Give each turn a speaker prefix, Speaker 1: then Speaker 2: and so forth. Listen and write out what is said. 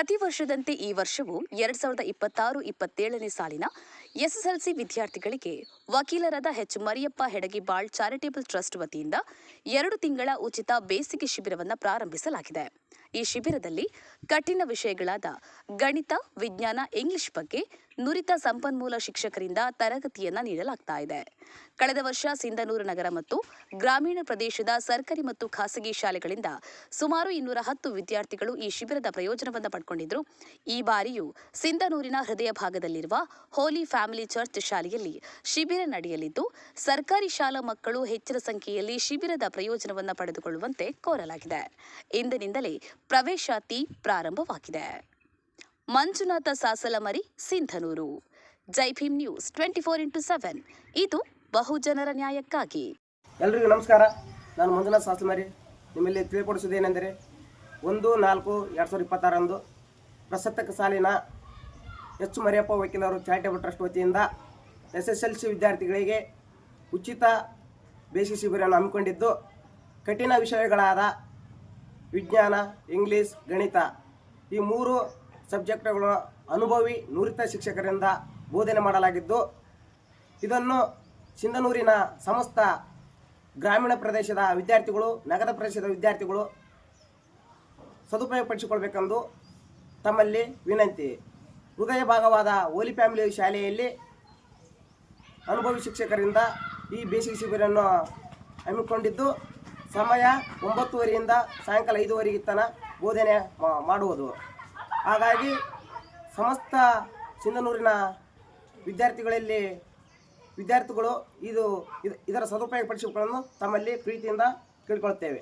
Speaker 1: ಪ್ರತಿ ವರ್ಷದಂತೆ ಈ ವರ್ಷವೂ 2026-27ನೇ ಸಾಲಿನ ಎಸ್ಎಸ್ಎಲ್ಸಿ ವಿದ್ಯಾರ್ಥಿಗಳಿಗೆ ವಕೀಲರಾದ ಎಚ್ ಮರಿಯಪ್ಪ ಹೆಡಗಿಬಾಳ್ ಚಾರಿಟೇಬಲ್ ಟ್ರಸ್ಟ್ ವತಿಯಿಂದ 2 ತಿಂಗಳ ಉಚಿತ ಬೇಸಿಗೆ ಶಿಬಿರವನ್ನು ಪ್ರಾರಂಭಿಸಲಾಗಿದೆ. ಈ ಶಿಬಿರದಲ್ಲಿ ಕಠಿಣ ವಿಷಯಗಳಾದ ಗಣಿತ, ವಿಜ್ಞಾನ, ಇಂಗ್ಲಿಷ್ ಬಗ್ಗೆ ನುರಿತ ಸಂಪನ್ಮೂಲ ಶಿಕ್ಷಕರಿಂದ ತರಗತಿಯನ್ನು ನೀಡಲಾಗ್ತಾ ಇದೆ. ಕಳೆದ ವರ್ಷ ಸಿಂಧನೂರು ನಗರ ಮತ್ತು ಗ್ರಾಮೀಣ ಪ್ರದೇಶದ ಸರ್ಕಾರಿ ಮತ್ತು ಖಾಸಗಿ ಶಾಲೆಗಳಿಂದ ಸುಮಾರು 210 ವಿದ್ಯಾರ್ಥಿಗಳು ಈ ಶಿಬಿರದ ಪ್ರಯೋಜನವನ್ನು ಪಡೆದುಕೊಂಡಿದ್ದರು. ಈ ಬಾರಿಯೂ ಸಿಂಧನೂರಿನ ಹೃದಯ ಭಾಗದಲ್ಲಿರುವ ಹೋಲಿ ಫ್ಯಾಮಿಲಿ ಚರ್ಚ್ ಶಾಲೆಯಲ್ಲಿ ಶಿಬಿರ ನಡೆಯಲಿದ್ದು, ಸರ್ಕಾರಿ ಶಾಲಾ ಮಕ್ಕಳು ಹೆಚ್ಚಿನ ಸಂಖ್ಯೆಯಲ್ಲಿ ಶಿಬಿರದ ಪ್ರಯೋಜನವನ್ನು ಪಡೆದುಕೊಳ್ಳುವಂತೆ ಕೋರಲಾಗಿದೆ. ಇಂದಿನಿಂದಲೇ ಪ್ರವೇಶಾತಿ ಪ್ರಾರಂಭವಾಗಿದೆ. ಮಂಜುನಾಥ ಸಾಸಲಮರಿ, ಸಿಂಧನೂರು. ಜೈ ಭೀಮ್ ನ್ಯೂಸ್ 24x7 ಇದು ಬಹುಜನರ ನ್ಯಾಯಕ್ಕಾಗಿ.
Speaker 2: ಎಲ್ರಿಗೂ ನಮಸ್ಕಾರ. ನಾನು ಮಂಜುನಾಥ ಸಾಸಲಮರಿ. ನಿಮ್ಮಲ್ಲಿ ತಿಳಿಪಡಿಸುವುದೇನೆಂದರೆ 1-4-2026 ಪ್ರಸಕ್ತ ಸಾಲಿನ ಎಚ್ ಮರಿಯಪ್ಪ ವಕೀಲರು ಚಾರಿಟೇಬಲ್ ಟ್ರಸ್ಟ್ ವತಿಯಿಂದ SSLC ವಿದ್ಯಾರ್ಥಿಗಳಿಗೆ ಉಚಿತ ಬೇಸಿಗೆ ಶಿಬಿರವನ್ನು ಹಮ್ಮಿಕೊಂಡಿದ್ದು, ಕಠಿಣ ವಿಷಯಗಳಾದ ವಿಜ್ಞಾನ, ಇಂಗ್ಲೀಷ್, ಗಣಿತ ಈ 3 ಸಬ್ಜೆಕ್ಟ್ಗಳು ಅನುಭವಿ ನುರಿತ ಶಿಕ್ಷಕರಿಂದ ಬೋಧನೆ ಮಾಡಲಾಗಿದ್ದು, ಇದನ್ನು ಸಿಂಧನೂರಿನ ಸಮಸ್ತ ಗ್ರಾಮೀಣ ಪ್ರದೇಶದ ವಿದ್ಯಾರ್ಥಿಗಳು, ನಗರ ಪ್ರದೇಶದ ವಿದ್ಯಾರ್ಥಿಗಳು ಸದುಪಯೋಗಪಡಿಸಿಕೊಳ್ಬೇಕೆಂದು ತಮ್ಮಲ್ಲಿ ವಿನಂತಿ. ಹೃದಯ ಭಾಗವಾದ ಹೋಲಿ ಫ್ಯಾಮಿಲಿ ಶಾಲೆಯಲ್ಲಿ ಅನುಭವಿ ಶಿಕ್ಷಕರಿಂದ ಈ ಬೇಸಿಗೆ ಶಿಬಿರವನ್ನು ಹಮ್ಮಿಕೊಂಡಿದ್ದು, ಸಮಯ 9:30ರಿಂದ ಸಾಯಂಕಾಲ 5:00 ತನಕ ಬೋಧನೆ ಮಾಡುವುದು. ಹಾಗಾಗಿ ಸಮಸ್ತ ಸಿಂಧನೂರಿನ ವಿದ್ಯಾರ್ಥಿಗಳು ಇದರ ಸದುಪಯೋಗಪಡಿಸಿಕೊಳ್ಳಲು ತಮ್ಮಲ್ಲಿ ಪ್ರೀತಿಯಿಂದ ಕೇಳಿಕೊಳ್ಳುತ್ತೇವೆ.